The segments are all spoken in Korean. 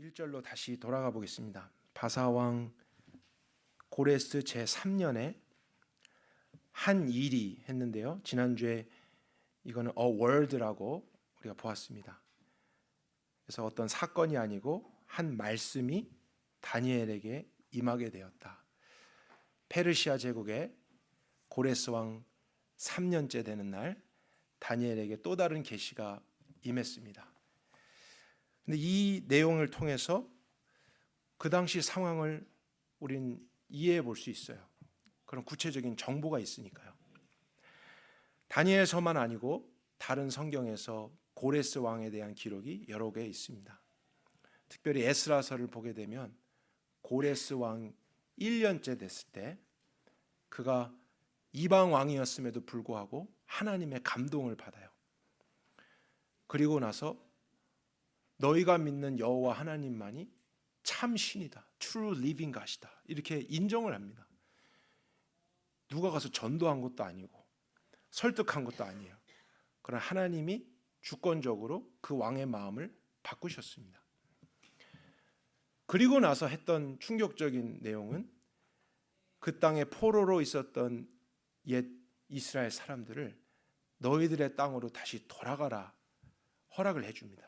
1절로 다시 돌아가 보겠습니다. 바사왕 고레스 제3년에 한 일이 했는데요. 지난주에 이거는 A Word라고 우리가 보았습니다. 그래서 어떤 사건이 아니고 한 말씀이 다니엘에게 임하게 되었다. 페르시아 제국의 고레스 왕 3년째 되는 날 다니엘에게 또 다른 계시가 임했습니다. 근데 이 내용을 통해서 그 당시 상황을 우린 이해해 볼 수 있어요. 그런 구체적인 정보가 있으니까요. 다니엘서만 아니고 다른 성경에서 고레스 왕에 대한 기록이 여러 개 있습니다. 특별히 에스라서를 보게 되면 고레스 왕 1년째 됐을 때 그가 이방 왕이었음에도 불구하고 하나님의 감동을 받아요. 그리고 나서 너희가 믿는 여호와 하나님만이 참 신이다, true living God이다, 이렇게 인정을 합니다. 누가 가서 전도한 것도 아니고 설득한 것도 아니에요. 그러나 하나님이 주권적으로 그 왕의 마음을 바꾸셨습니다. 그리고 나서 했던 충격적인 내용은 그 땅에 포로로 있었던 옛 이스라엘 사람들을 너희들의 땅으로 다시 돌아가라 허락을 해줍니다.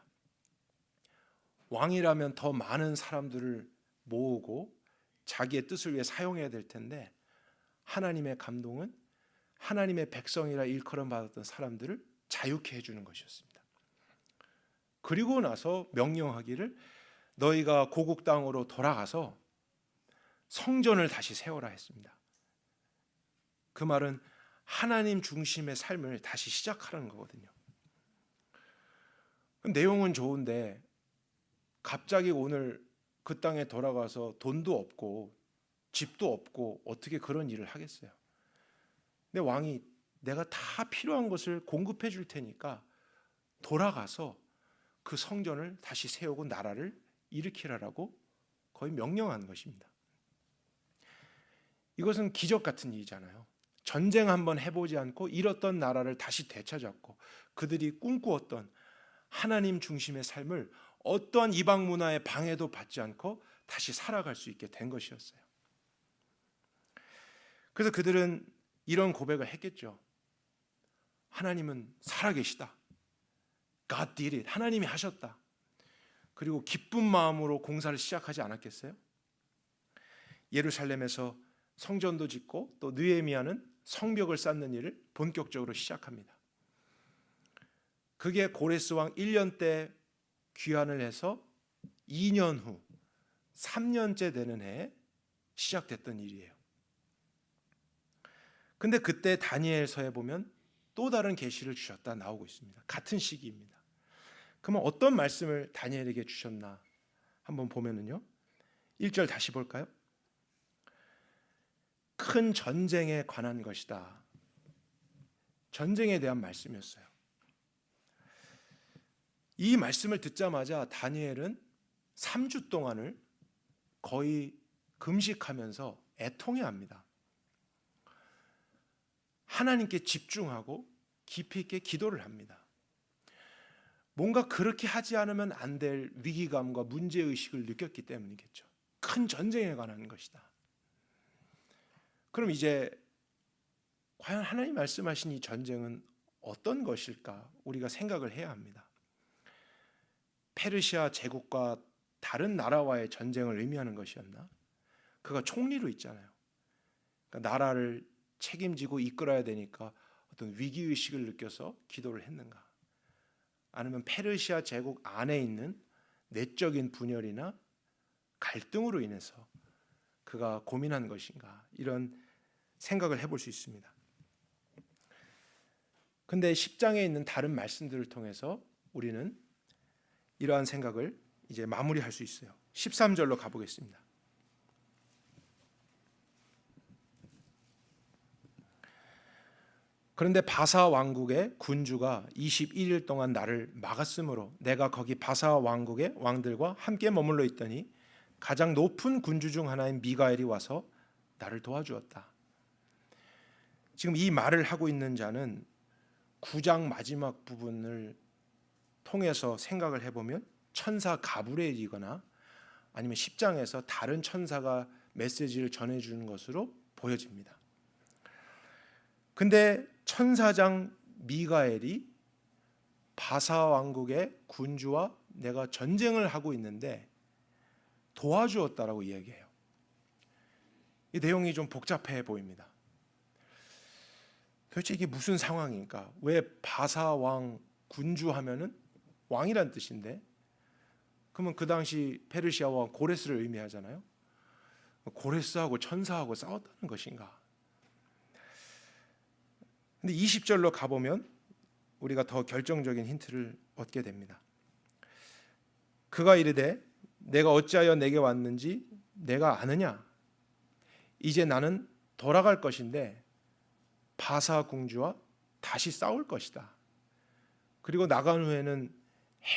왕이라면 더 많은 사람들을 모으고 자기의 뜻을 위해 사용해야 될 텐데 하나님의 감동은 하나님의 백성이라 일컬음 받았던 사람들을 자유케 해주는 것이었습니다. 그리고 나서 명령하기를 너희가 고국 땅으로 돌아가서 성전을 다시 세워라 했습니다. 그 말은 하나님 중심의 삶을 다시 시작하라는 거거든요. 내용은 좋은데 갑자기 오늘 그 땅에 돌아가서 돈도 없고 집도 없고 어떻게 그런 일을 하겠어요? 근데 왕이 내가 다 필요한 것을 공급해 줄 테니까 돌아가서 그 성전을 다시 세우고 나라를 일으키라라고 거의 명령한 것입니다. 이것은 기적 같은 일이잖아요. 전쟁 한번 해보지 않고 잃었던 나라를 다시 되찾았고 그들이 꿈꾸었던 하나님 중심의 삶을 어떠한 이방 문화의 방해도 받지 않고 다시 살아갈 수 있게 된 것이었어요. 그래서 그들은 이런 고백을 했겠죠. 하나님은 살아계시다. God did it. 하나님이 하셨다. 그리고 기쁜 마음으로 공사를 시작하지 않았겠어요? 예루살렘에서 성전도 짓고 또 느헤미야는 성벽을 쌓는 일을 본격적으로 시작합니다. 그게 고레스 왕 1년 때 귀환을 해서 2년 후 3년째 되는 해에 시작됐던 일이에요. 근데 그때 다니엘서에 보면 또 다른 계시를 주셨다 나오고 있습니다. 같은 시기입니다. 그러면 어떤 말씀을 다니엘에게 주셨나 한번 보면은요. 1절 다시 볼까요? 큰 전쟁에 관한 것이다. 전쟁에 대한 말씀이었어요. 이 말씀을 듣자마자 다니엘은 3주 동안을 거의 금식하면서 애통해합니다. 하나님께 집중하고 깊이 있게 기도를 합니다. 뭔가 그렇게 하지 않으면 안 될 위기감과 문제의식을 느꼈기 때문이겠죠. 큰 전쟁에 관한 것이다. 그럼 이제 과연 하나님 말씀하신 이 전쟁은 어떤 것일까 우리가 생각을 해야 합니다. 페르시아 제국과 다른 나라와의 전쟁을 의미하는 것이었나? 그가 총리로 있잖아요. 그러니까 나라를 책임지고 이끌어야 되니까 어떤 위기의식을 느껴서 기도를 했는가? 아니면 페르시아 제국 안에 있는 내적인 분열이나 갈등으로 인해서 그가 고민한 것인가? 이런 생각을 해볼 수 있습니다. 근데 10장에 있는 다른 말씀들을 통해서 우리는 이러한 생각을 이제 마무리할 수 있어요. 13절로 가보겠습니다. 그런데 바사 왕국의 군주가 21일 동안 나를 막았으므로 내가 거기 바사 왕국의 왕들과 함께 머물러 있더니 가장 높은 군주 중 하나인 미가엘이 와서 나를 도와주었다. 지금 이 말을 하고 있는 자는 9장 마지막 부분을 통해서 생각을 해보면 천사 가브리엘이거나 아니면 10장에서 다른 천사가 메시지를 전해주는 것으로 보여집니다. 근데 천사장 미가엘이 바사 왕국의 군주와 내가 전쟁을 하고 있는데 도와주었다라고 이야기해요. 이 내용이 좀 복잡해 보입니다. 도대체 이게 무슨 상황인가? 왜 바사 왕 군주 하면은 왕이란 뜻인데, 그러면 그 당시 페르시아 왕 고레스를 의미하잖아요. 고레스하고 천사하고 싸웠다는 것인가? 근데 20절로 가보면 우리가 더 결정적인 힌트를 얻게 됩니다. 그가 이르되 내가 어찌하여 내게 왔는지 내가 아느냐? 이제 나는 돌아갈 것인데 바사 궁주와 다시 싸울 것이다. 그리고 나간 후에는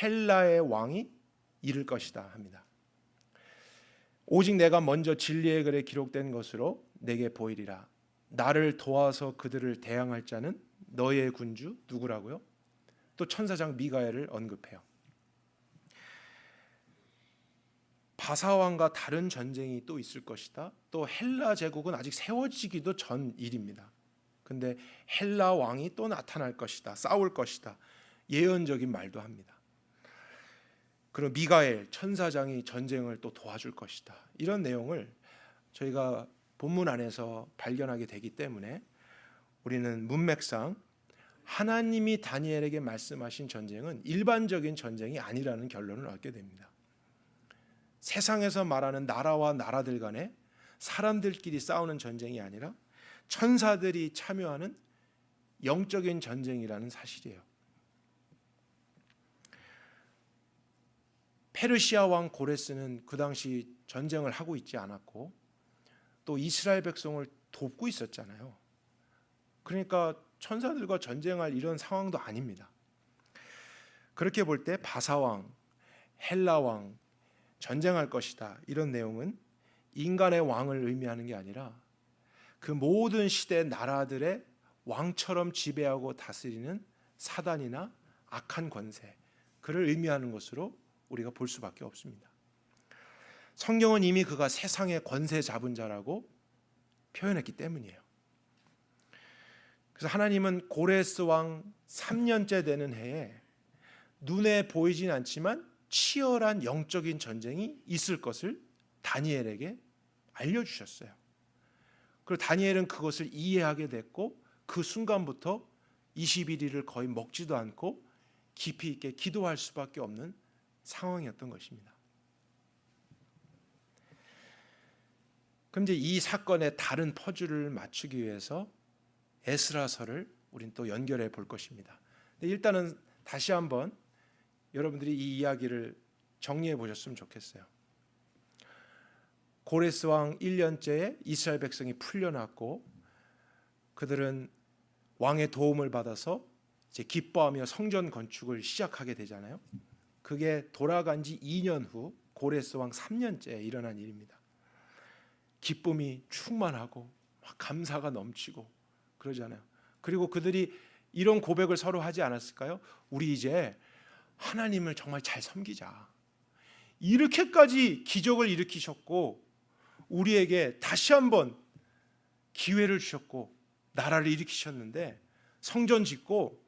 헬라의 왕이 이를 것이다 합니다. 오직 내가 먼저 진리의 글에 기록된 것으로 내게 보이리라. 나를 도와서 그들을 대항할 자는 너의 군주 누구라고요? 또 천사장 미가엘을 언급해요. 바사왕과 다른 전쟁이 또 있을 것이다. 또 헬라 제국은 아직 세워지기도 전 일입니다. 근데 헬라 왕이 또 나타날 것이다. 싸울 것이다. 예언적인 말도 합니다. 그리고 미가엘 천사장이 전쟁을 또 도와줄 것이다. 이런 내용을 저희가 본문 안에서 발견하게 되기 때문에 우리는 문맥상 하나님이 다니엘에게 말씀하신 전쟁은 일반적인 전쟁이 아니라는 결론을 얻게 됩니다. 세상에서 말하는 나라와 나라들 간에 사람들끼리 싸우는 전쟁이 아니라 천사들이 참여하는 영적인 전쟁이라는 사실이에요. 페르시아 왕 고레스는 그 당시 전쟁을 하고 있지 않았고 또 이스라엘 백성을 돕고 있었잖아요. 그러니까 천사들과 전쟁할 이런 상황도 아닙니다. 그렇게 볼 때 바사왕, 헬라왕 전쟁할 것이다. 이런 내용은 인간의 왕을 의미하는 게 아니라 그 모든 시대 나라들의 왕처럼 지배하고 다스리는 사단이나 악한 권세, 그를 의미하는 것으로 우리가 볼 수밖에 없습니다. 성경은 이미 그가 세상의 권세 잡은 자라고 표현했기 때문이에요. 그래서 하나님은 고레스 왕 3년째 되는 해에 눈에 보이진 않지만 치열한 영적인 전쟁이 있을 것을 다니엘에게 알려주셨어요. 그리고 다니엘은 그것을 이해하게 됐고 그 순간부터 21일을 거의 먹지도 않고 깊이 있게 기도할 수밖에 없는 상황이었던 것입니다. 그럼 이제 이 사건의 다른 퍼즐을 맞추기 위해서 에스라서를 우린 또 연결해 볼 것입니다. 일단은 다시 한번 여러분들이 이 이야기를 정리해 보셨으면 좋겠어요. 고레스 왕 1년째에 이스라엘 백성이 풀려났고 그들은 왕의 도움을 받아서 이제 기뻐하며 성전 건축을 시작하게 되잖아요. 그게 돌아간 지 2년 후 고레스 왕 3년째에 일어난 일입니다. 기쁨이 충만하고 막 감사가 넘치고 그러잖아요. 그리고 그들이 이런 고백을 서로 하지 않았을까요? 우리 이제 하나님을 정말 잘 섬기자. 이렇게까지 기적을 일으키셨고 우리에게 다시 한번 기회를 주셨고 나라를 일으키셨는데 성전 짓고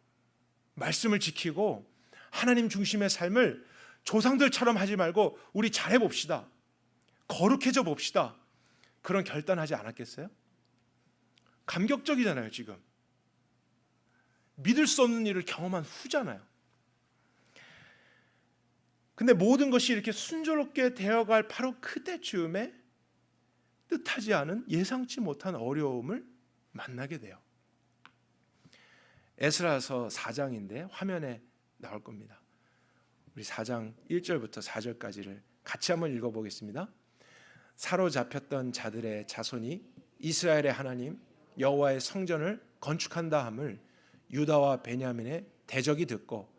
말씀을 지키고 하나님 중심의 삶을 조상들처럼 하지 말고 우리 잘해봅시다. 거룩해져 봅시다. 그런 결단하지 않았겠어요? 감격적이잖아요. 지금 믿을 수 없는 일을 경험한 후잖아요. 근데 모든 것이 이렇게 순조롭게 되어갈 바로 그때쯤에 뜻하지 않은 예상치 못한 어려움을 만나게 돼요. 에스라서 4장인데 화면에 나올 겁니다. 우리 4장 1절부터 4절까지를 같이 한번 읽어보겠습니다. 사로잡혔던 자들의 자손이 이스라엘의 하나님 여호와의 성전을 건축한다 함을 유다와 베냐민의 대적이 듣고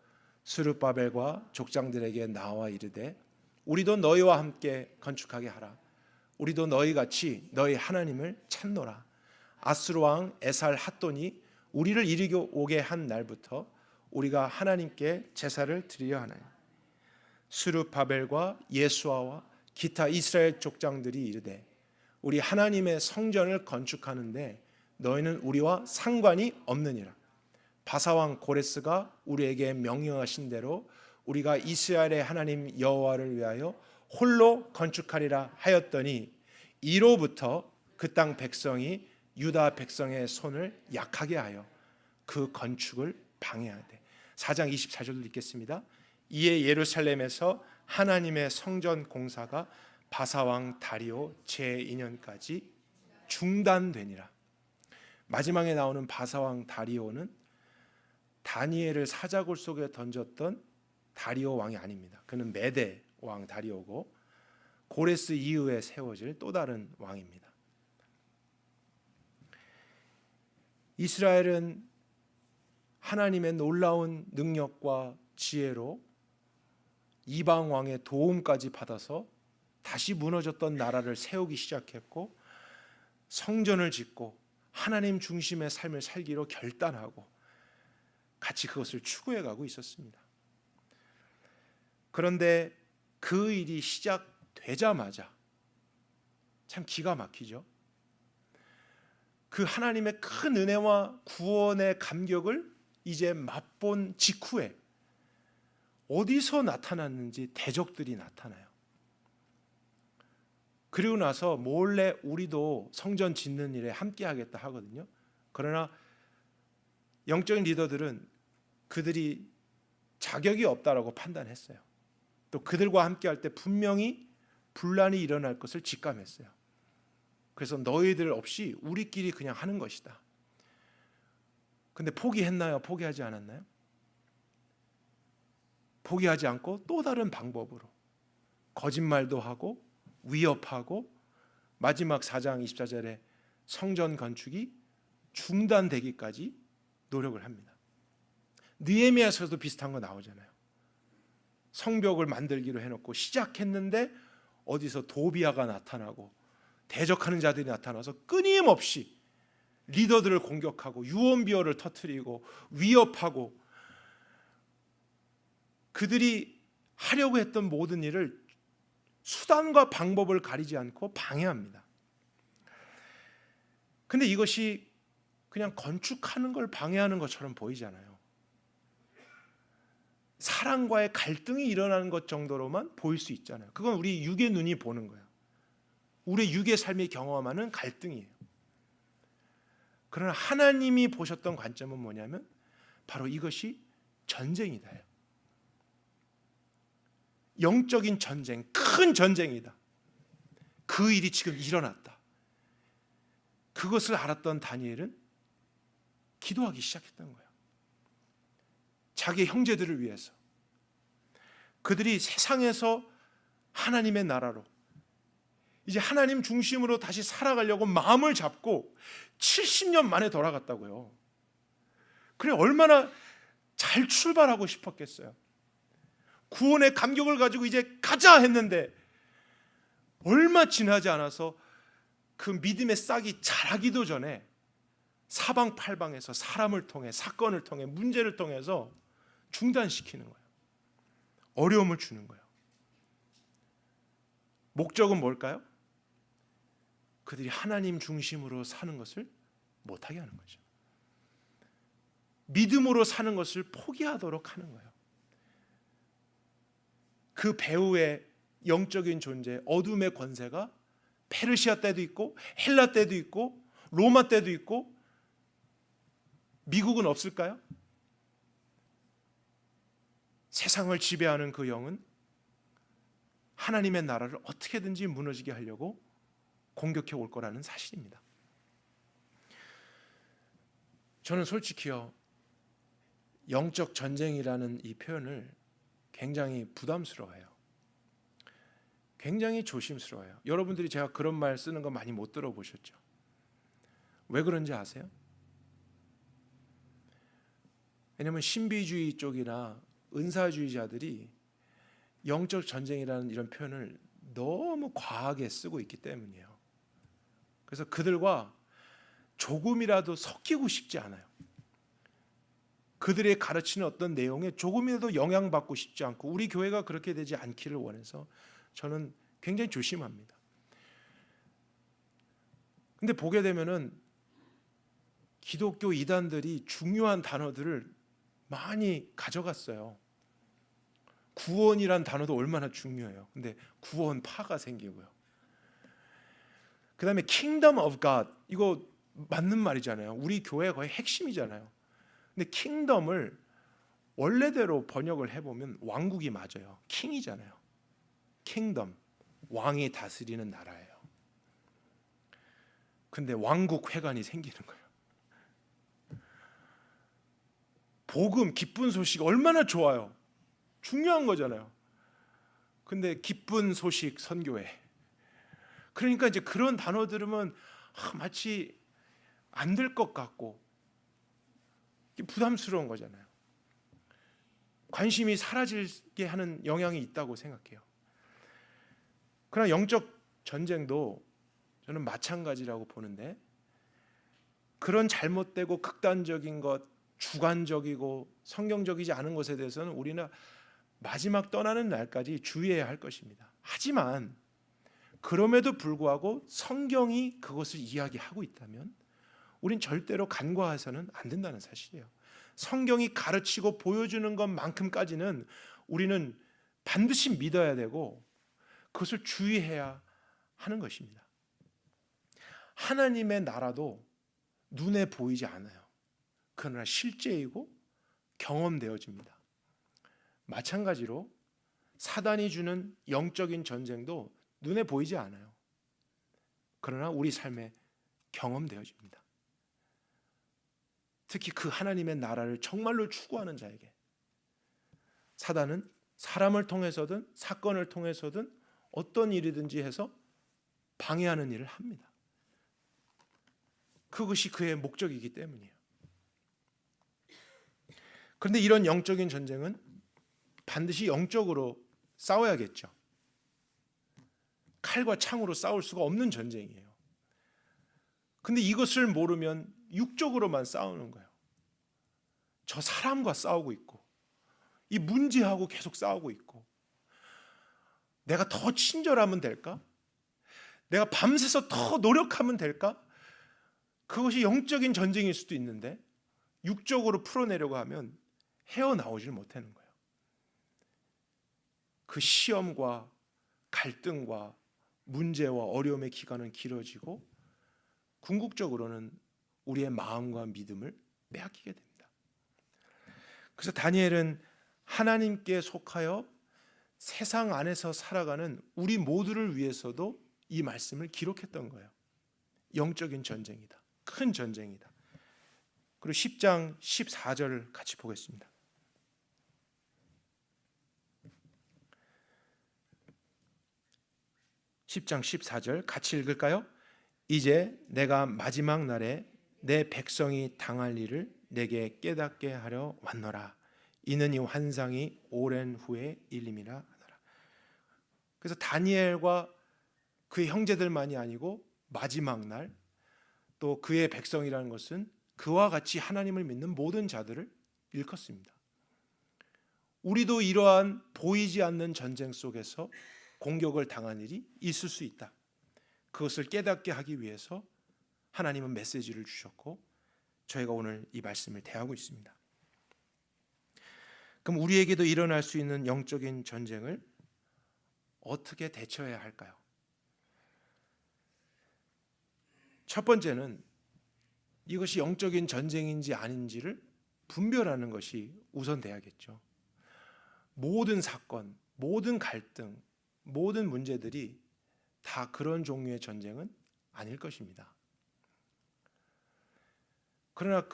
스룹바벨과 족장들에게 나와 이르되 우리도 너희와 함께 건축하게 하라. 우리도 너희같이 너희 하나님을 찾노라. 아수르 왕 에살 핫돈이 우리를 이리고 오게 한 날부터 우리가 하나님께 제사를 드리려 하나니 스룹바벨과 예수아와 기타 이스라엘 족장들이 이르되 우리 하나님의 성전을 건축하는데 너희는 우리와 상관이 없느니라. 바사왕 고레스가 우리에게 명령하신 대로 우리가 이스라엘의 하나님 여호와를 위하여 홀로 건축하리라 하였더니 이로부터 그 땅 백성이 유다 백성의 손을 약하게 하여 그 건축을 방해하되. 4장 24절도 읽겠습니다. 이에 예루살렘에서 하나님의 성전 공사가 바사왕 다리오 제2년까지 중단되니라. 마지막에 나오는 바사왕 다리오는 다니엘을 사자굴 속에 던졌던 다리오 왕이 아닙니다. 그는 메대 왕 다리오고 고레스 이후에 세워질 또 다른 왕입니다. 이스라엘은 하나님의 놀라운 능력과 지혜로 이방 왕의 도움까지 받아서 다시 무너졌던 나라를 세우기 시작했고 성전을 짓고 하나님 중심의 삶을 살기로 결단하고 같이 그것을 추구해 가고 있었습니다. 그런데 그 일이 시작되자마자 참 기가 막히죠. 그 하나님의 큰 은혜와 구원의 감격을 이제 맛본 직후에 어디서 나타났는지 대적들이 나타나요. 그리고 나서 몰래 우리도 성전 짓는 일에 함께 하겠다 하거든요. 그러나 영적인 리더들은 그들이 자격이 없다라고 판단했어요. 또 그들과 함께 할 때 분명히 분란이 일어날 것을 직감했어요. 그래서 너희들 없이 우리끼리 그냥 하는 것이다. 근데 포기했나요? 포기하지 않았나요? 포기하지 않고 또 다른 방법으로 거짓말도 하고 위협하고 마지막 4장 24절에 성전 건축이 중단되기까지 노력을 합니다. 느헤미야서도 비슷한 거 나오잖아요. 성벽을 만들기로 해놓고 시작했는데 어디서 도비아가 나타나고 대적하는 자들이 나타나서 끊임없이 리더들을 공격하고 유언비어를 터뜨리고 위협하고 그들이 하려고 했던 모든 일을 수단과 방법을 가리지 않고 방해합니다. 근데 이것이 그냥 건축하는 걸 방해하는 것처럼 보이잖아요. 사랑과의 갈등이 일어나는 것 정도로만 보일 수 있잖아요. 그건 우리 육의 눈이 보는 거예요. 우리 육의 삶이 경험하는 갈등이에요. 그러나 하나님이 보셨던 관점은 뭐냐면 바로 이것이 전쟁이다. 영적인 전쟁, 큰 전쟁이다. 그 일이 지금 일어났다. 그것을 알았던 다니엘은 기도하기 시작했던 거예요. 자기 형제들을 위해서. 그들이 세상에서 하나님의 나라로 이제 하나님 중심으로 다시 살아가려고 마음을 잡고 70년 만에 돌아갔다고요. 그래 얼마나 잘 출발하고 싶었겠어요. 구원의 감격을 가지고 이제 가자 했는데 얼마 지나지 않아서 그 믿음의 싹이 자라기도 전에 사방팔방에서 사람을 통해 사건을 통해 문제를 통해서 중단시키는 거예요. 어려움을 주는 거예요. 목적은 뭘까요? 그들이 하나님 중심으로 사는 것을 못하게 하는 거죠. 믿음으로 사는 것을 포기하도록 하는 거예요. 그 배후의 영적인 존재, 어둠의 권세가 페르시아 때도 있고 헬라 때도 있고 로마 때도 있고 미국은 없을까요? 세상을 지배하는 그 영은 하나님의 나라를 어떻게든지 무너지게 하려고 공격해 올 거라는 사실입니다. 저는 솔직히요, 영적 전쟁이라는 이 표현을 굉장히 부담스러워해요. 굉장히 조심스러워요. 여러분들이 제가 그런 말 쓰는 거 많이 못 들어보셨죠? 왜 그런지 아세요? 왜냐하면 신비주의 쪽이나 은사주의자들이 영적 전쟁이라는 이런 표현을 너무 과하게 쓰고 있기 때문이에요. 그래서 그들과 조금이라도 섞이고 싶지 않아요. 그들의 가르치는 어떤 내용에 조금이라도 영향받고 싶지 않고 우리 교회가 그렇게 되지 않기를 원해서 저는 굉장히 조심합니다. 근데 보게 되면은 기독교 이단들이 중요한 단어들을 많이 가져갔어요. 구원이란 단어도 얼마나 중요해요. 근데 구원파가 생기고요. 그 다음에 Kingdom of God, 이거 맞는 말이잖아요. 우리 교회 거의 핵심이잖아요. 근데 킹덤을 원래대로 번역을 해보면 왕국이 맞아요. 킹이잖아요. 킹덤, 왕이 다스리는 나라예요. 근데 왕국 회관이 생기는 거예요. 복음, 기쁜 소식 얼마나 좋아요. 중요한 거잖아요. 근데 기쁜 소식 선교회. 그러니까 이제 그런 단어 들으면 마치 안 될 것 같고 부담스러운 거잖아요. 관심이 사라지게 하는 영향이 있다고 생각해요. 그러나 영적 전쟁도 저는 마찬가지라고 보는데, 그런 잘못되고 극단적인 것, 주관적이고 성경적이지 않은 것에 대해서는 우리는 마지막 떠나는 날까지 주의해야 할 것입니다. 하지만 그럼에도 불구하고 성경이 그것을 이야기하고 있다면 우린 절대로 간과해서는 안 된다는 사실이에요. 성경이 가르치고 보여주는 것만큼까지는 우리는 반드시 믿어야 되고 그것을 주의해야 하는 것입니다. 하나님의 나라도 눈에 보이지 않아요. 그러나 실제이고 경험되어집니다. 마찬가지로 사단이 주는 영적인 전쟁도 눈에 보이지 않아요. 그러나 우리 삶에 경험되어집니다. 특히 그 하나님의 나라를 정말로 추구하는 자에게 사단은 사람을 통해서든 사건을 통해서든 어떤 일이든지 해서 방해하는 일을 합니다. 그것이 그의 목적이기 때문이에요. 그런데 이런 영적인 전쟁은 반드시 영적으로 싸워야겠죠. 칼과 창으로 싸울 수가 없는 전쟁이에요. 근데 이것을 모르면 육적으로만 싸우는 거예요. 저 사람과 싸우고 있고 이 문제하고 계속 싸우고 있고, 내가 더 친절하면 될까? 내가 밤새서 더 노력하면 될까? 그것이 영적인 전쟁일 수도 있는데 육적으로 풀어내려고 하면 헤어나오질 못하는 거예요. 그 시험과 갈등과 문제와 어려움의 기간은 길어지고 궁극적으로는 우리의 마음과 믿음을 빼앗기게 됩니다. 그래서 다니엘은 하나님께 속하여 세상 안에서 살아가는 우리 모두를 위해서도 이 말씀을 기록했던 거예요. 영적인 전쟁이다. 큰 전쟁이다. 그리고 10장 14절을 같이 보겠습니다. 10장 14절 같이 읽을까요? 이제 내가 마지막 날에 내 백성이 당할 일을 내게 깨닫게 하려 왔노라. 이는 이 환상이 오랜 후에 일림이라 하노라. 그래서 다니엘과 그의 형제들만이 아니고 마지막 날 또 그의 백성이라는 것은 그와 같이 하나님을 믿는 모든 자들을 일컫습니다. 우리도 이러한 보이지 않는 전쟁 속에서 공격을 당한 일이 있을 수 있다. 그것을 깨닫게 하기 위해서 하나님은 메시지를 주셨고 저희가 오늘 이 말씀을 대하고 있습니다. 그럼 우리에게도 일어날 수 있는 영적인 전쟁을 어떻게 대처해야 할까요? 첫 번째는 이것이 영적인 전쟁인지 아닌지를 분별하는 것이 우선돼야겠죠. 모든 사건, 모든 갈등, 모든 문제들이 다 그런 종류의 전쟁은 아닐 것입니다. 그러나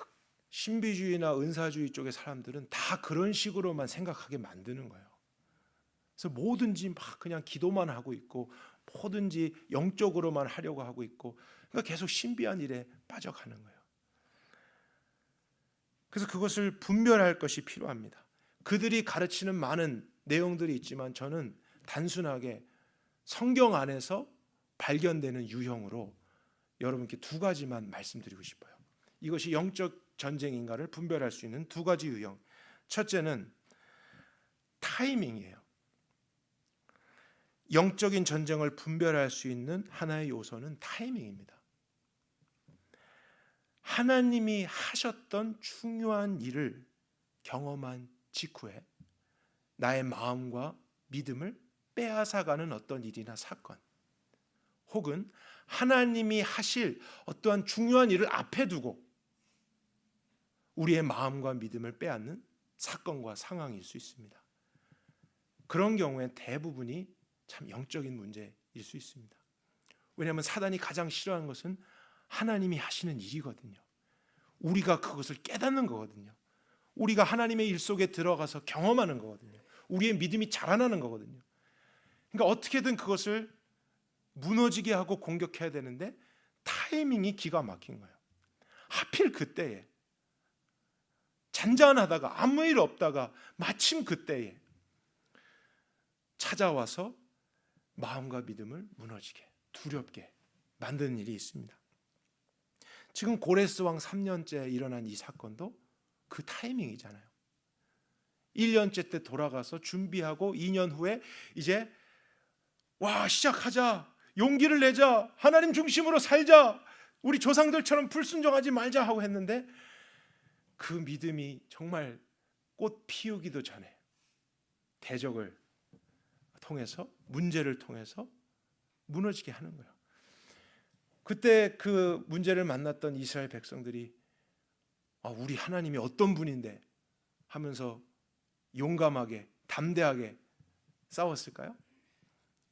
신비주의나 은사주의 쪽의 사람들은 다 그런 식으로만 생각하게 만드는 거예요. 그래서 뭐든지 막 그냥 기도만 하고 있고 뭐든지 영적으로만 하려고 하고 있고, 그러니까 계속 신비한 일에 빠져가는 거예요. 그래서 그것을 분별할 것이 필요합니다. 그들이 가르치는 많은 내용들이 있지만 저는 단순하게 성경 안에서 발견되는 유형으로 여러분께 두 가지만 말씀드리고 싶어요. 이것이 영적 전쟁인가를 분별할 수 있는 두 가지 유형. 첫째는 타이밍이에요. 영적인 전쟁을 분별할 수 있는 하나의 요소는 타이밍입니다. 하나님이 하셨던 중요한 일을 경험한 직후에 나의 마음과 믿음을 빼앗아가는 어떤 일이나 사건, 혹은 하나님이 하실 어떠한 중요한 일을 앞에 두고 우리의 마음과 믿음을 빼앗는 사건과 상황일 수 있습니다. 그런 경우에 대부분이 참 영적인 문제일 수 있습니다. 왜냐하면 사단이 가장 싫어하는 것은 하나님이 하시는 일이거든요. 우리가 그것을 깨닫는 거거든요. 우리가 하나님의 일 속에 들어가서 경험하는 거거든요. 우리의 믿음이 자라나는 거거든요. 그러니까 어떻게든 그것을 무너지게 하고 공격해야 되는데 타이밍이 기가 막힌 거예요. 하필 그때에 잔잔하다가 아무 일 없다가 마침 그때에 찾아와서 마음과 믿음을 무너지게, 두렵게 만드는 일이 있습니다. 지금 고레스 왕 3년째 일어난 이 사건도 그 타이밍이잖아요. 1년째 때 돌아가서 준비하고 2년 후에 이제 시작하자, 용기를 내자, 하나님 중심으로 살자, 우리 조상들처럼 불순종하지 말자 하고 했는데 그 믿음이 정말 꽃 피우기도 전에 대적을 통해서, 문제를 통해서 무너지게 하는 거예요. 그때 그 문제를 만났던 이스라엘 백성들이 우리 하나님이 어떤 분인데 하면서 용감하게, 담대하게 싸웠을까요?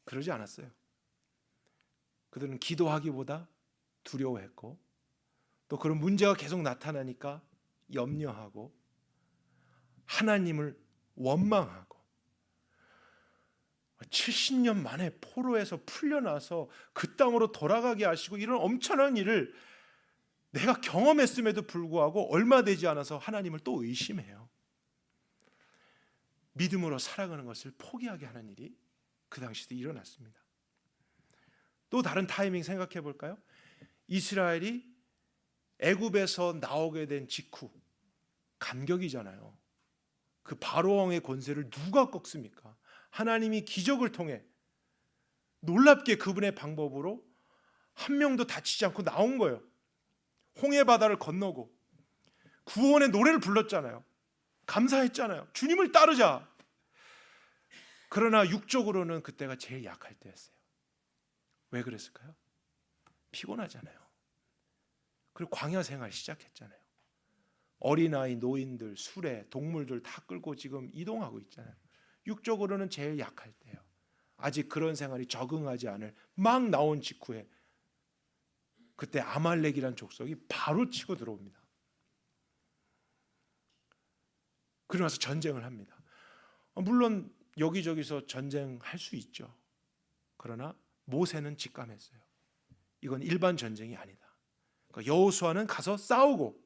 그러지 않았어요. 그들은 기도하기보다 두려워했고, 또 그런 문제가 계속 나타나니까 염려하고 하나님을 원망하고, 70년 만에 포로에서 풀려나서 그 땅으로 돌아가게 하시고 이런 엄청난 일을 내가 경험했음에도 불구하고 얼마 되지 않아서 하나님을 또 의심해요. 믿음으로 살아가는 것을 포기하게 하는 일이 그 당시도 일어났습니다. 또 다른 타이밍 생각해 볼까요? 이스라엘이 애굽에서 나오게 된 직후, 감격이잖아요. 그 바로 왕의 권세를 누가 꺾습니까? 하나님이 기적을 통해 놀랍게 그분의 방법으로 한 명도 다치지 않고 나온 거예요. 홍해 바다를 건너고 구원의 노래를 불렀잖아요. 감사했잖아요. 주님을 따르자. 그러나 육적으로는 그때가 제일 약할 때였어요. 왜 그랬을까요? 피곤하잖아요. 그리고 광야 생활 시작했잖아요. 어린아이, 노인들, 수레, 동물들 다 끌고 지금 이동하고 있잖아요. 육적으로는 제일 약할 때예요. 아직 그런 생활이 적응하지 않을 막 나온 직후에 그때 아말렉이란 족속이 바로 치고 들어옵니다. 그러고 나서 전쟁을 합니다. 물론 여기저기서 전쟁할 수 있죠. 그러나 모세는 직감했어요. 이건 일반 전쟁이 아니다. 그러니까 여호수아는 가서 싸우고,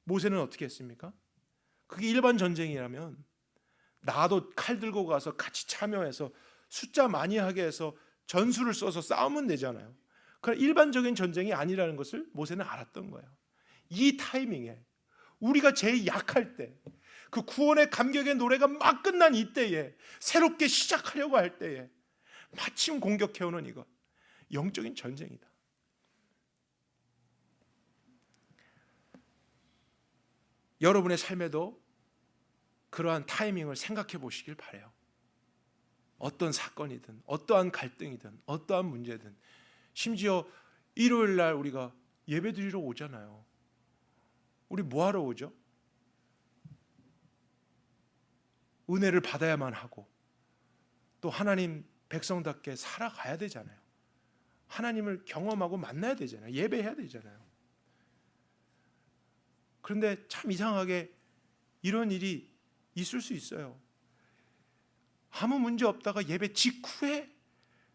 모세는 어떻게 했습니까? 그게 일반 전쟁이라면 나도 칼 들고 가서 같이 참여해서 숫자 많이 하게 해서 전술을 써서 싸우면 되잖아요. 그러나 일반적인 전쟁이 아니라는 것을 모세는 알았던 거예요. 이 타이밍에 우리가 제일 약할 때, 그 구원의 감격의 노래가 막 끝난 이때에, 새롭게 시작하려고 할 때에 마침 공격해오는 이것, 영적인 전쟁이다. 여러분의 삶에도 그러한 타이밍을 생각해 보시길 바라요. 어떤 사건이든, 어떠한 갈등이든, 어떠한 문제든, 심지어 일요일 날 우리가 예배 드리러 오잖아요. 우리 뭐 하러 오죠? 은혜를 받아야만 하고, 또 하나님 백성답게 살아가야 되잖아요. 하나님을 경험하고 만나야 되잖아요. 예배해야 되잖아요. 그런데 참 이상하게 이런 일이 있을 수 있어요. 아무 문제 없다가 예배 직후에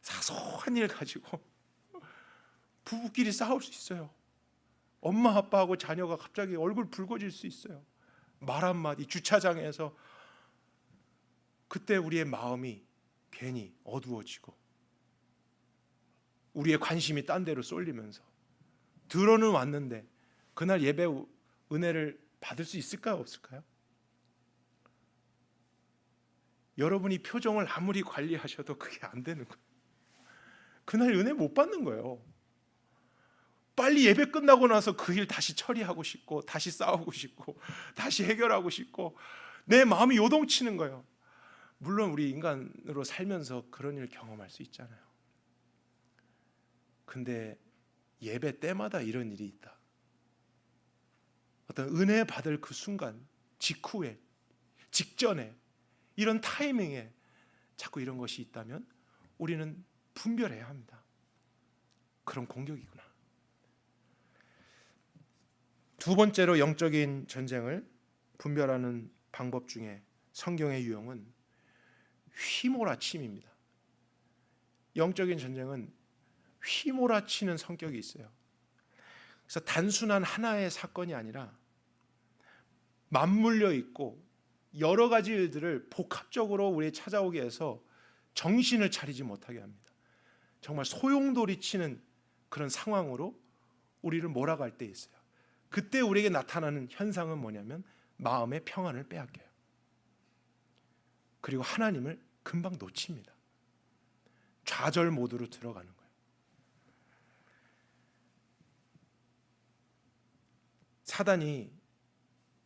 사소한 일 가지고 부부끼리 싸울 수 있어요. 엄마 아빠하고 자녀가 갑자기 얼굴 붉어질 수 있어요. 말 한마디, 주차장에서. 그때 우리의 마음이 괜히 어두워지고 우리의 관심이 딴 데로 쏠리면서, 들어는 왔는데 그날 예배 은혜를 받을 수 있을까요? 없을까요? 여러분이 표정을 아무리 관리하셔도 그게 안 되는 거예요. 그날 은혜 못 받는 거예요. 빨리 예배 끝나고 나서 그 일 다시 처리하고 싶고, 다시 싸우고 싶고, 다시 해결하고 싶고, 내 마음이 요동치는 거예요. 물론 우리 인간으로 살면서 그런 일 경험할 수 있잖아요. 근데 예배 때마다 이런 일이 있다. 어떤 은혜 받을 그 순간, 직후에, 직전에, 이런 타이밍에 자꾸 이런 것이 있다면 우리는 분별해야 합니다. 그런 공격이구나. 두 번째로 영적인 전쟁을 분별하는 방법 중에 성경의 유형은 휘몰아침입니다. 영적인 전쟁은 휘몰아치는 성격이 있어요. 그래서 단순한 하나의 사건이 아니라 맞물려 있고 여러 가지 일들을 복합적으로 우리에 찾아오게 해서 정신을 차리지 못하게 합니다. 정말 소용돌이치는 그런 상황으로 우리를 몰아갈 때 있어요. 그때 우리에게 나타나는 현상은 뭐냐면 마음의 평안을 빼앗겨요. 그리고 하나님을 금방 놓칩니다. 좌절 모드로 들어가는 거예요. 사단이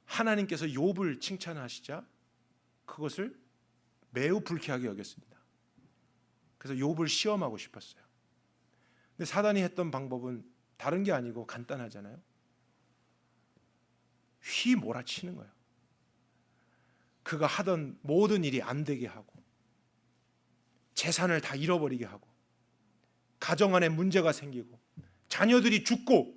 하나님께서 욥을 칭찬하시자 그것을 매우 불쾌하게 여겼습니다. 그래서 욥을 시험하고 싶었어요. 근데 사단이 했던 방법은 다른 게 아니고 간단하잖아요. 휘몰아치는 거예요. 그가 하던 모든 일이 안 되게 하고, 재산을 다 잃어버리게 하고, 가정 안에 문제가 생기고, 자녀들이 죽고,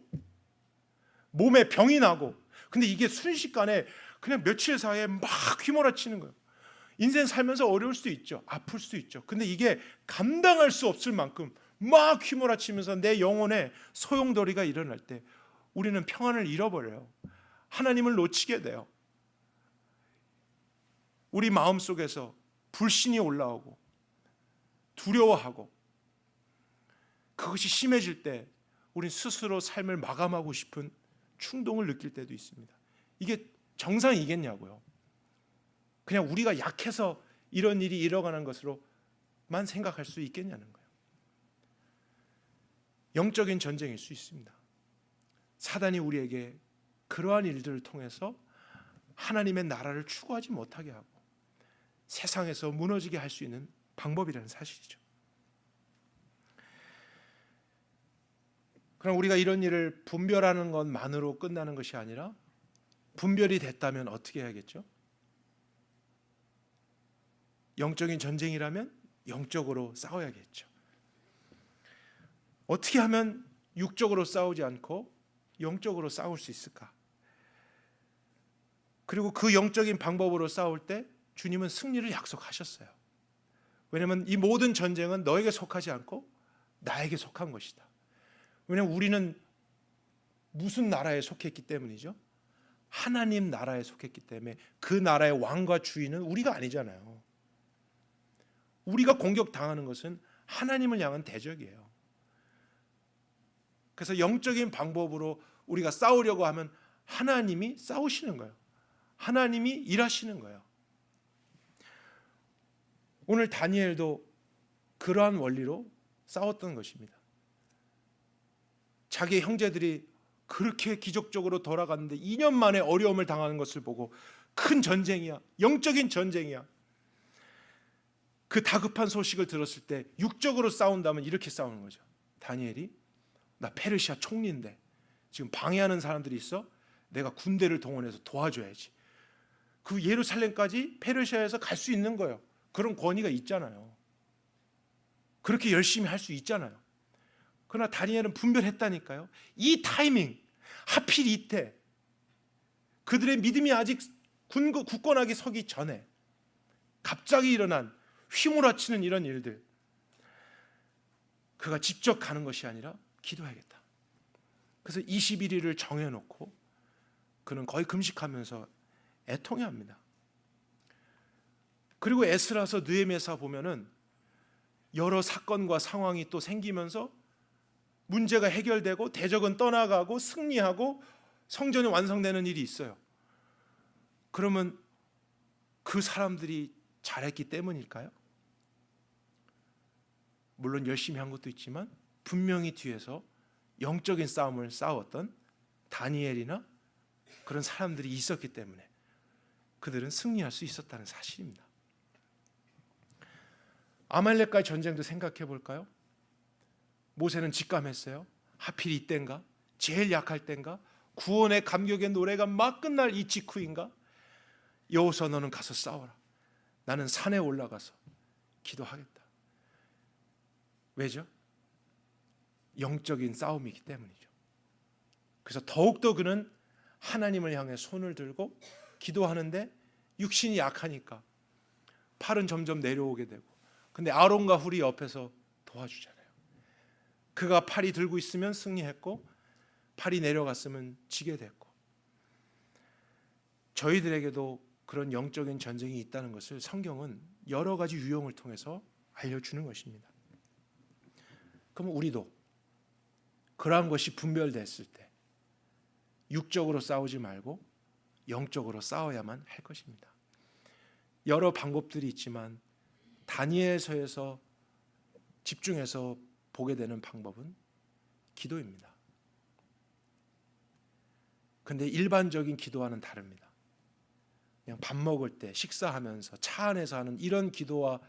몸에 병이 나고. 근데 이게 순식간에 그냥 며칠 사이에 막 휘몰아치는 거예요. 인생 살면서 어려울 수도 있죠. 아플 수도 있죠. 근데 이게 감당할 수 없을 만큼 막 휘몰아치면서 내 영혼에 소용돌이가 일어날 때 우리는 평안을 잃어버려요. 하나님을 놓치게 돼요. 우리 마음속에서 불신이 올라오고 두려워하고, 그것이 심해질 때 우린 스스로 삶을 마감하고 싶은 충동을 느낄 때도 있습니다. 이게 정상이겠냐고요. 그냥 우리가 약해서 이런 일이 일어나는 것으로만 생각할 수 있겠냐는 거예요. 영적인 전쟁일 수 있습니다. 사단이 우리에게 그러한 일들을 통해서 하나님의 나라를 추구하지 못하게 하고 세상에서 무너지게 할 수 있는 방법이라는 사실이죠. 그럼 우리가 이런 일을 분별하는 것만으로 끝나는 것이 아니라 분별이 됐다면 어떻게 해야겠죠? 영적인 전쟁이라면 영적으로 싸워야겠죠. 어떻게 하면 육적으로 싸우지 않고 영적으로 싸울 수 있을까? 그리고 그 영적인 방법으로 싸울 때 주님은 승리를 약속하셨어요. 왜냐하면 이 모든 전쟁은 너에게 속하지 않고 나에게 속한 것이다. 왜냐하면 우리는 무슨 나라에 속했기 때문이죠? 하나님 나라에 속했기 때문에 그 나라의 왕과 주인은 우리가 아니잖아요. 우리가 공격당하는 것은 하나님을 향한 대적이에요. 그래서 영적인 방법으로 우리가 싸우려고 하면 하나님이 싸우시는 거예요. 하나님이 일하시는 거예요. 오늘 다니엘도 그러한 원리로 싸웠던 것입니다. 자기 형제들이 그렇게 기적적으로 돌아갔는데 2년 만에 어려움을 당하는 것을 보고 큰 전쟁이야, 영적인 전쟁이야. 그 다급한 소식을 들었을 때 육적으로 싸운다면 이렇게 싸우는 거죠. 다니엘이 나 페르시아 총리인데 지금 방해하는 사람들이 있어. 내가 군대를 동원해서 도와줘야지. 그 예루살렘까지 페르시아에서 갈 수 있는 거예요. 그런 권위가 있잖아요. 그렇게 열심히 할 수 있잖아요. 그러나 다니엘은 분별했다니까요. 이 타이밍, 하필 이때 그들의 믿음이 아직 굳건하게 서기 전에 갑자기 일어난 휘몰아치는 이런 일들, 그가 직접 가는 것이 아니라 기도해야겠다. 그래서 21일을 정해놓고 그는 거의 금식하면서 애통해합니다. 그리고 에스라서 느헤미야서 보면은 여러 사건과 상황이 또 생기면서 문제가 해결되고 대적은 떠나가고 승리하고 성전이 완성되는 일이 있어요. 그러면 그 사람들이 잘했기 때문일까요? 물론 열심히 한 것도 있지만 분명히 뒤에서 영적인 싸움을 싸웠던 다니엘이나 그런 사람들이 있었기 때문에 그들은 승리할 수 있었다는 사실입니다. 아말렉과의 전쟁도 생각해 볼까요? 모세는 직감했어요. 하필 이때인가? 제일 약할 때인가? 구원의 감격의 노래가 막 끝날 이 직후인가? 여호수아 너는 가서 싸워라. 나는 산에 올라가서 기도하겠다. 왜죠? 영적인 싸움이기 때문이죠. 그래서 더욱더 그는 하나님을 향해 손을 들고 기도하는데 육신이 약하니까 팔은 점점 내려오게 되고, 근데 아론과 훌이 옆에서 도와주잖아요. 그가 팔이 들고 있으면 승리했고 팔이 내려갔으면 지게 됐고, 저희들에게도 그런 영적인 전쟁이 있다는 것을 성경은 여러 가지 유형을 통해서 알려주는 것입니다. 그럼 우리도 그러한 것이 분별됐을 때 육적으로 싸우지 말고 영적으로 싸워야만 할 것입니다. 여러 방법들이 있지만 다니엘서에서 집중해서 보게 되는 방법은 기도입니다. 근데 일반적인 기도와는 다릅니다. 그냥 밥 먹을 때 식사하면서 차 안에서 하는 이런 기도와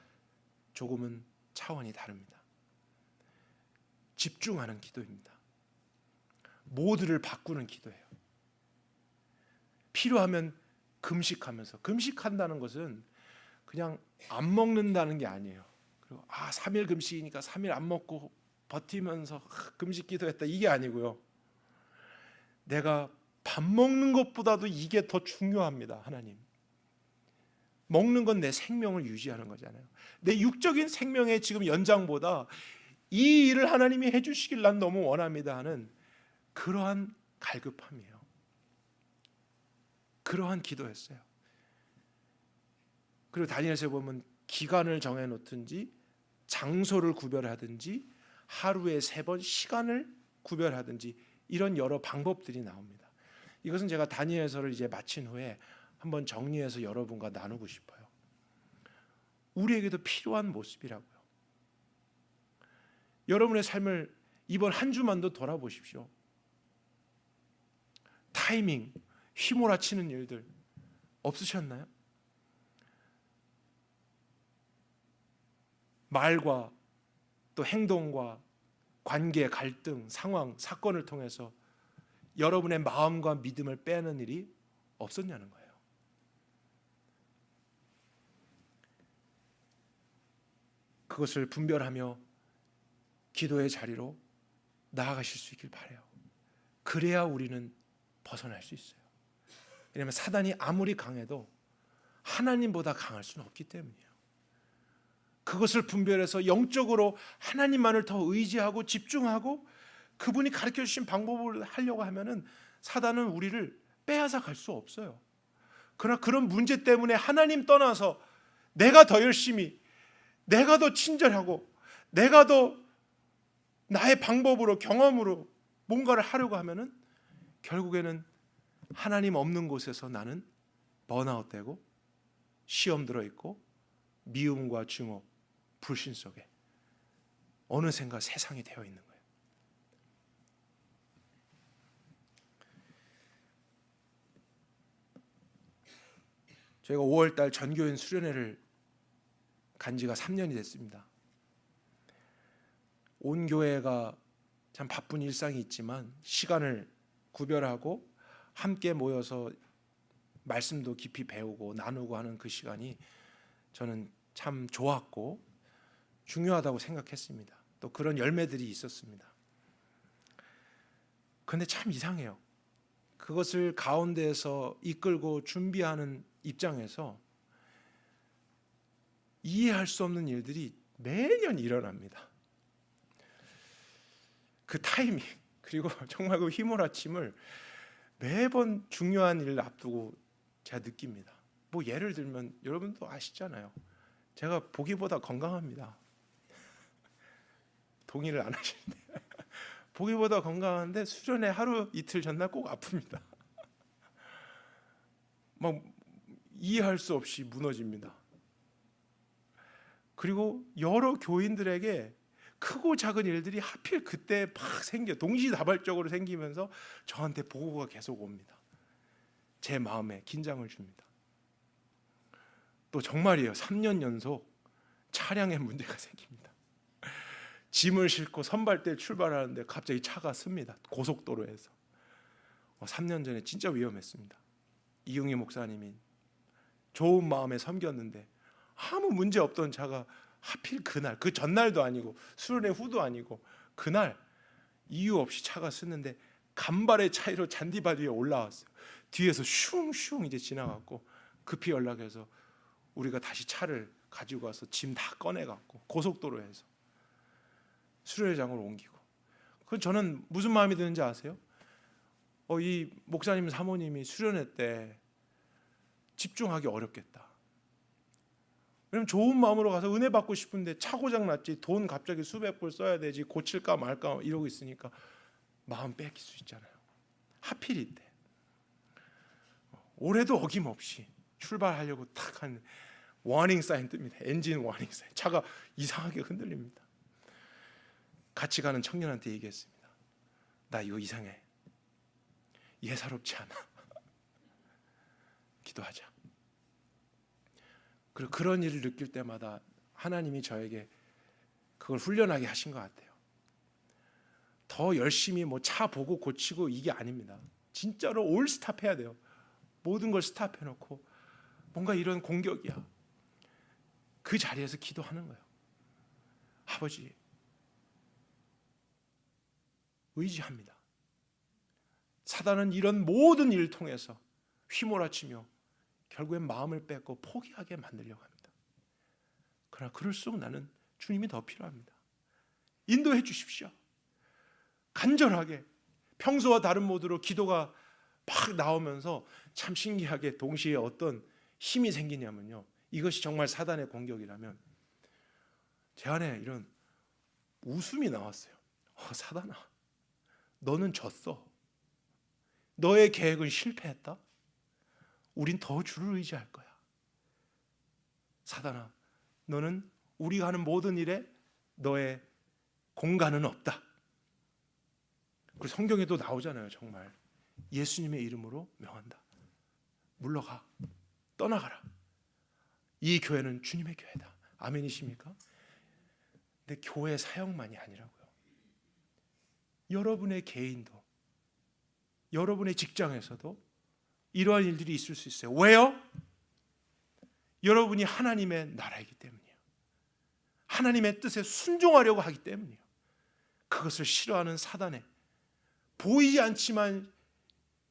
조금은 차원이 다릅니다. 집중하는 기도입니다. 모두를 바꾸는 기도예요. 필요하면 금식하면서, 금식한다는 것은 그냥 안 먹는다는 게 아니에요. 그리고 3일 금식이니까 3일 안 먹고 버티면서 금식 기도했다, 이게 아니고요. 내가 밥 먹는 것보다도 이게 더 중요합니다. 하나님, 먹는 건 내 생명을 유지하는 거잖아요. 내 육적인 생명의 지금 연장보다 이 일을 하나님이 해주시길 난 너무 원합니다 하는 그러한 갈급함이에요. 그러한 기도였어요. 그리고 다니엘서에 보면 기간을 정해놓든지 장소를 구별하든지 하루에 3번 시간을 구별하든지 이런 여러 방법들이 나옵니다. 이것은 제가 다니엘서를 이제 마친 후에 한번 정리해서 여러분과 나누고 싶어요. 우리에게도 필요한 모습이라고요. 여러분의 삶을 이번 한 주만도 돌아보십시오. 타이밍, 휘몰아치는 일들 없으셨나요? 말과 또 행동과 관계, 갈등, 상황, 사건을 통해서 여러분의 마음과 믿음을 빼는 일이 없었냐는 거예요. 그것을 분별하며 기도의 자리로 나아가실 수 있길 바라요. 그래야 우리는 벗어날 수 있어요. 왜냐하면 사단이 아무리 강해도 하나님보다 강할 수는 없기 때문이에요. 그것을 분별해서 영적으로 하나님만을 더 의지하고 집중하고 그분이 가르쳐 주신 방법을 하려고 하면은 사단은 우리를 빼앗아 갈 수 없어요. 그러나 그런 문제 때문에 하나님 떠나서 내가 더 열심히, 내가 더 친절하고, 내가 더 나의 방법으로, 경험으로 뭔가를 하려고 하면은 결국에는 하나님 없는 곳에서 나는 번아웃되고 시험 들어있고 미움과 증오, 불신 속에 어느샌가 세상이 되어 있는 거예요. 저희가 5월달 전교인 수련회를 간 지가 3년이 됐습니다. 온 교회가 참 바쁜 일상이 있지만 시간을 구별하고 함께 모여서 말씀도 깊이 배우고 나누고 하는 그 시간이 저는 참 좋았고 중요하다고 생각했습니다. 또 그런 열매들이 있었습니다. 그런데 참 이상해요. 그것을 가운데에서 이끌고 준비하는 입장에서 이해할 수 없는 일들이 매년 일어납니다. 그 타이밍, 그리고 정말 그 휘몰아침을 매번 중요한 일을 앞두고 제가 느낍니다. 뭐 예를 들면 여러분도 아시잖아요. 제가 보기보다 건강합니다. 동의를 안 하시는데 보기보다 건강한데 수련회 하루 이틀 전날 꼭 아픕니다. 막 이해할 수 없이 무너집니다. 그리고 여러 교인들에게 크고 작은 일들이 하필 그때 막 동시다발적으로 생기면서 저한테 보고가 계속 옵니다. 제 마음에 긴장을 줍니다. 또 정말이에요. 3년 연속 차량에 문제가 생깁니다. 짐을 싣고 선발대에 출발하는데 갑자기 차가 씁니다. 고속도로에서. 3년 전에 진짜 위험했습니다. 이용희 목사님이 좋은 마음에 섬겼는데 아무 문제 없던 차가 하필 그날, 그 전날도 아니고 수련회 후도 아니고 그날 이유 없이 차가 쓰는데 간발의 차이로 잔디밭 위에 올라왔어요. 뒤에서 슝슝 이제 지나갔고 급히 연락해서 우리가 다시 차를 가지고 와서 짐 다 꺼내갖고 고속도로에서 수련회장으로 옮기고. 그건 저는 무슨 마음이 드는지 아세요? 이 목사님 사모님이 수련회 때 집중하기 어렵겠다. 왜냐면 좋은 마음으로 가서 은혜 받고 싶은데 차 고장 났지, 돈 갑자기 수백 불 써야 되지, 고칠까 말까 이러고 있으니까 마음 뺏길 수 있잖아요. 하필 이때 올해도 어김없이 출발하려고 탁 한 워닝 사인 뜹니다. 엔진 워닝 사인. 차가 이상하게 흔들립니다. 같이 가는 청년한테 얘기했습니다. 나 이거 이상해. 예사롭지 않아. 기도하자. 그리고 그런 일을 느낄 때마다 하나님이 저에게 그걸 훈련하게 하신 것 같아요. 더 열심히 뭐 차 보고 고치고 이게 아닙니다. 진짜로 올 스탑해야 돼요. 모든 걸 스탑해놓고 뭔가 이런 공격이야. 그 자리에서 기도하는 거예요. 아버지, 의지합니다. 사단은 이런 모든 일을 통해서 휘몰아치며 결국엔 마음을 뺏고 포기하게 만들려고 합니다. 그러나 그럴수록 나는 주님이 더 필요합니다. 인도해 주십시오. 간절하게 평소와 다른 모드로 기도가 막 나오면서 참 신기하게 동시에 어떤 힘이 생기냐면요, 이것이 정말 사단의 공격이라면 제 안에 이런 웃음이 나왔어요. 사단아, 너는 졌어. 너의 계획은 실패했다. 우린 더 주를 의지할 거야. 사단아, 너는 우리가 하는 모든 일에 너의 공간은 없다. 그리고 성경에도 나오잖아요. 정말 예수님의 이름으로 명한다. 물러가, 떠나가라. 이 교회는 주님의 교회다. 아멘이십니까? 근데 교회 사역만이 아니라고요. 여러분의 개인도, 여러분의 직장에서도 이러한 일들이 있을 수 있어요. 왜요? 여러분이 하나님의 나라이기 때문이에요. 하나님의 뜻에 순종하려고 하기 때문이에요. 그것을 싫어하는 사단의 보이지 않지만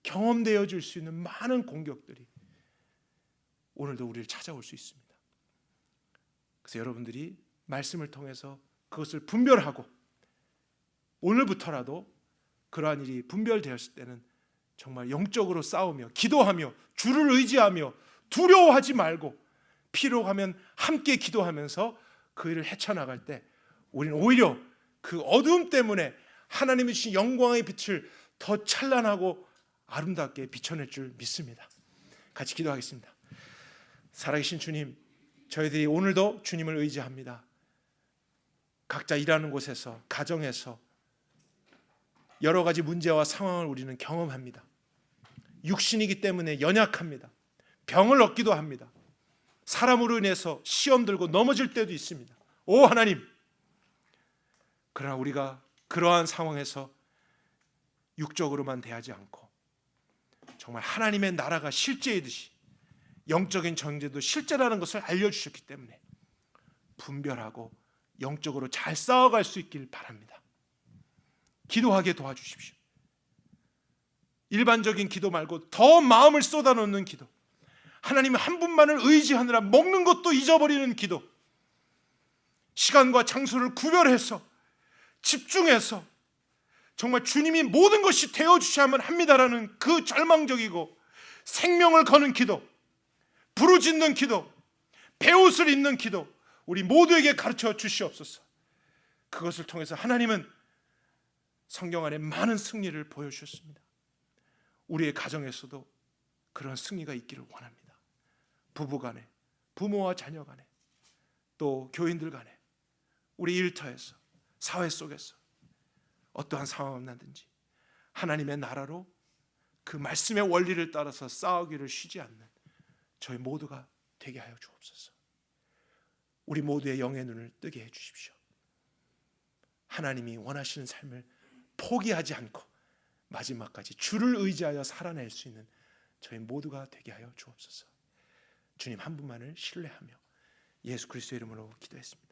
경험되어질 수 있는 많은 공격들이 오늘도 우리를 찾아올 수 있습니다. 그래서 여러분들이 말씀을 통해서 그것을 분별하고 오늘부터라도 그러한 일이 분별되었을 때는 정말 영적으로 싸우며 기도하며 주를 의지하며 두려워하지 말고 필요하면 함께 기도하면서 그 일을 헤쳐나갈 때 우리는 오히려 그 어두움 때문에 하나님이 주신 영광의 빛을 더 찬란하고 아름답게 비춰낼 줄 믿습니다. 같이 기도하겠습니다. 살아계신 주님, 저희들이 오늘도 주님을 의지합니다. 각자 일하는 곳에서, 가정에서 여러 가지 문제와 상황을 우리는 경험합니다. 육신이기 때문에 연약합니다. 병을 얻기도 합니다. 사람으로 인해서 시험 들고 넘어질 때도 있습니다. 오 하나님, 그러나 우리가 그러한 상황에서 육적으로만 대하지 않고 정말 하나님의 나라가 실제이듯이 영적인 정죄도 실제라는 것을 알려주셨기 때문에 분별하고 영적으로 잘 싸워갈 수 있길 바랍니다. 기도하게 도와주십시오. 일반적인 기도 말고 더 마음을 쏟아놓는 기도, 하나님 한 분만을 의지하느라 먹는 것도 잊어버리는 기도, 시간과 장소를 구별해서 집중해서 정말 주님이 모든 것이 되어주셔야만 합니다라는 그 절망적이고 생명을 거는 기도, 부르짖는 기도, 베옷을 입는 기도, 우리 모두에게 가르쳐 주시옵소서. 그것을 통해서 하나님은 성경 안에 많은 승리를 보여주셨습니다. 우리의 가정에서도 그런 승리가 있기를 원합니다. 부부간에, 부모와 자녀간에, 또 교인들 간에, 우리 일터에서, 사회 속에서 어떠한 상황을 만나든지 하나님의 나라로 그 말씀의 원리를 따라서 싸우기를 쉬지 않는 저희 모두가 되게 하여 주옵소서. 우리 모두의 영의 눈을 뜨게 해 주십시오. 하나님이 원하시는 삶을 포기하지 않고 마지막까지 주를 의지하여 살아낼 수 있는 저희 모두가 되게 하여 주옵소서. 주님 한 분만을 신뢰하며 예수 그리스도의 이름으로 기도했습니다.